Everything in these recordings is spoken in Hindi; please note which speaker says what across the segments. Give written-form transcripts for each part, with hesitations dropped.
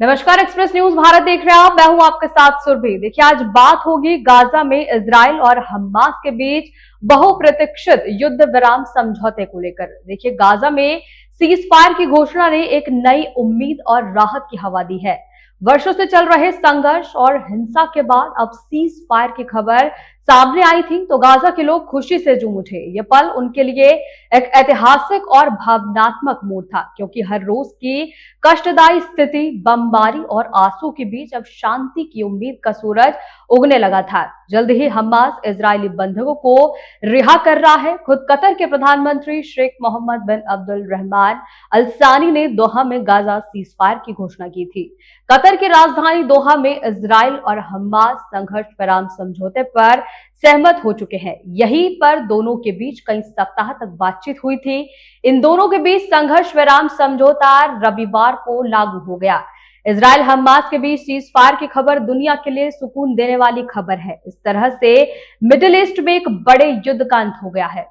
Speaker 1: नमस्कार, एक्सप्रेस न्यूज भारत देख रहे हैं आप। मैं हूं आपके साथ सुरभि। देखिए, आज बात होगी गाजा में इजराइल और हमास के बीच बहुप्रतीक्षित युद्ध विराम समझौते को लेकर। देखिए, गाजा में सीज फायर की घोषणा ने एक नई उम्मीद और राहत की हवा दी है। वर्षों से चल रहे संघर्ष और हिंसा के बाद अब सीज फायर की खबर सामने आई थी तो गाजा के लोग खुशी से झूम उठे। ये पल उनके लिए एक ऐतिहासिक और भावनात्मक मोड़ था, क्योंकि हर रोज की कष्टदायी स्थिति, बमबारी और आंसू के बीच अब शांति की उम्मीद का सूरज उगने लगा था। जल्द ही हमास इजरायली बंधकों को रिहा कर रहा है। खुद कतर के प्रधानमंत्री शेख मोहम्मद बिन अब्दुल रहमान अल सानी ने दोहा में गाजा सीज फायर की घोषणा की थी। कतर की राजधानी दोहा में इजराइल और हमास संघर्ष विराम समझौते पर सहमत हो चुके हैं। यहीं पर दोनों के बीच कई सप्ताह तक बातचीत हुई थी। इन दोनों के बीच संघर्ष विराम समझौता रविवार को लागू हो गया। इजराइल हमास के बीच सीज फायर की खबर दुनिया के लिए सुकून देने वाली खबर है। इस तरह से मिडिल ईस्ट में एक बड़े युद्ध का अंत हो गया है।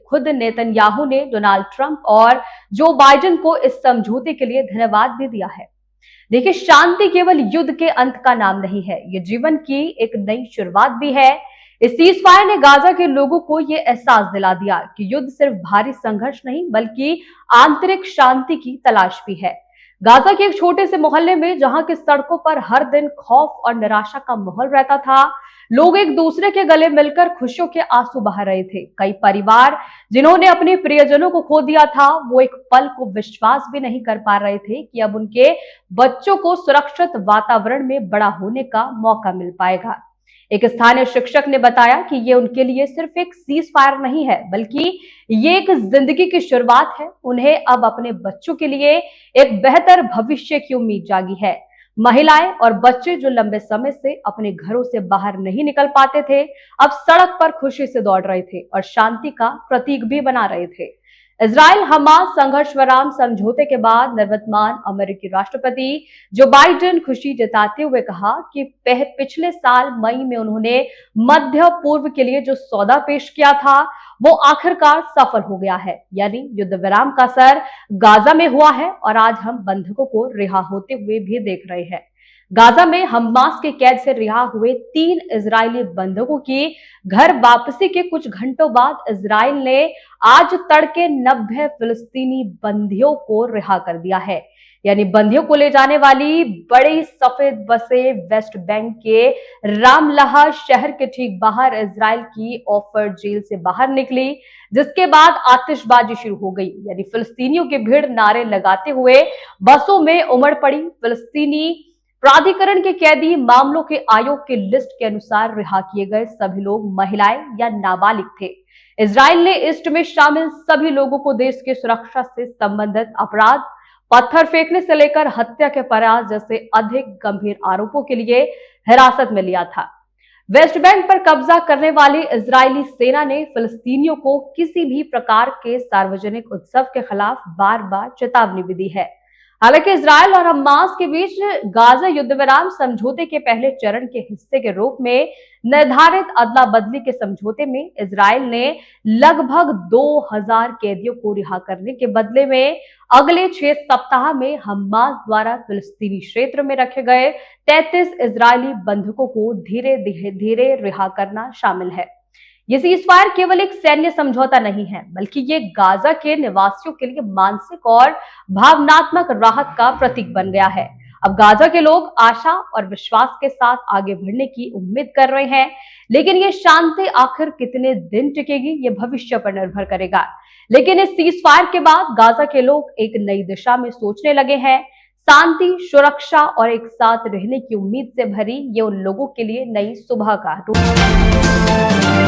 Speaker 1: खुद नेतन्याहू ने डोनाल्ड ट्रंप और जो बाइडेन को इस समझौते के लिए धन्यवाद भी दिया है। देखिए, शांति केवल युद्ध के अंत का नाम नहीं है, ये जीवन की एक नई शुरुआत भी है। इस सीज फायर ने गाजा के लोगों को ये एहसास दिला दिया कि युद्ध सिर्फ बाहरी संघर्ष नहीं बल्कि आंतरिक शांति की तलाश भी है। गाजा के एक छोटे से मोहल्ले में, जहां की सड़कों पर हर दिन खौफ और निराशा का माहौल रहता था, लोग एक दूसरे के गले मिलकर खुशियों के आंसू बहा रहे थे। कई परिवार जिन्होंने अपने प्रियजनों को खो दिया था, वो एक पल को विश्वास भी नहीं कर पा रहे थे कि अब उनके बच्चों को सुरक्षित वातावरण में बड़ा होने का मौका मिल पाएगा। एक स्थानीय शिक्षक ने बताया कि ये उनके लिए सिर्फ एक सीज फायर नहीं है, बल्कि ये एक जिंदगी की शुरुआत है। उन्हें अब अपने बच्चों के लिए एक बेहतर भविष्य की उम्मीद जागी है। महिलाएं और बच्चे जो लंबे समय से अपने घरों से बाहर नहीं निकल पाते थे, अब सड़क पर खुशी से दौड़ रहे थे और शांति का प्रतीक भी बना रहे थे। इजराइल हमास संघर्ष विराम समझौते के बाद निवर्तमान अमेरिकी राष्ट्रपति जो बाइडेन खुशी जताते हुए कहा कि पिछले साल मई में उन्होंने मध्य पूर्व के लिए जो सौदा पेश किया था वो आखिरकार सफल हो गया है। यानी युद्ध विराम का असर गाजा में हुआ है और आज हम बंधकों को रिहा होते हुए भी देख रहे हैं। गाजा में हमास के कैद से रिहा हुए 3 इजरायली बंधकों की घर वापसी के कुछ घंटों बाद इजराइल ने आज तड़के 90 फिलिस्तीनी बंदियों को रिहा कर दिया है। यानी बंदियों को ले जाने वाली बड़ी सफेद बसें वेस्ट बैंक के रामल्लाह शहर के ठीक बाहर इजराइल की ऑफर जेल से बाहर निकली, जिसके बाद आतिशबाजी शुरू हो गई। यानी फिलिस्तीनियों की भीड़ नारे लगाते हुए बसों में उमड़ पड़ी। फिलिस्तीनी प्राधिकरण के कैदी मामलों के आयोग की लिस्ट के अनुसार रिहा किए गए सभी लोग महिलाएं या नाबालिग थे। इजराइल ने लिस्ट में शामिल सभी लोगों को देश की सुरक्षा से संबंधित अपराध, पत्थर फेंकने से लेकर हत्या के प्रयास जैसे अधिक गंभीर आरोपों के लिए हिरासत में लिया था। वेस्ट बैंक पर कब्जा करने वाली इजरायली सेना ने फिलिस्तीनियों को किसी भी प्रकार के सार्वजनिक उत्सव के खिलाफ बार बार चेतावनी भी दी है। हालांकि इजराइल और हमास के बीच गाजा युद्ध विराम समझौते के पहले चरण के हिस्से के रूप में निर्धारित अदला बदली के समझौते में इजराइल ने लगभग 2000 कैदियों को रिहा करने के बदले में अगले 6 सप्ताह में हमास द्वारा फिलिस्तीनी क्षेत्र में रखे गए 33 इजरायली बंधकों को धीरे धीरे रिहा करना शामिल है। ये सीजफायर केवल एक सैन्य समझौता नहीं है, बल्कि ये गाजा के निवासियों के लिए मानसिक और भावनात्मक राहत का प्रतीक बन गया है। अब गाजा के लोग आशा और विश्वास के साथ आगे बढ़ने की उम्मीद कर रहे हैं, लेकिन ये शांति आखिर कितने दिन टिकेगी ये भविष्य पर निर्भर करेगा। लेकिन इस सीजफायर के बाद गाजा के लोग एक नई दिशा में सोचने लगे हैं। शांति, सुरक्षा और एक साथ रहने की उम्मीद से भरी ये उन लोगों के लिए नई सुबह का रूप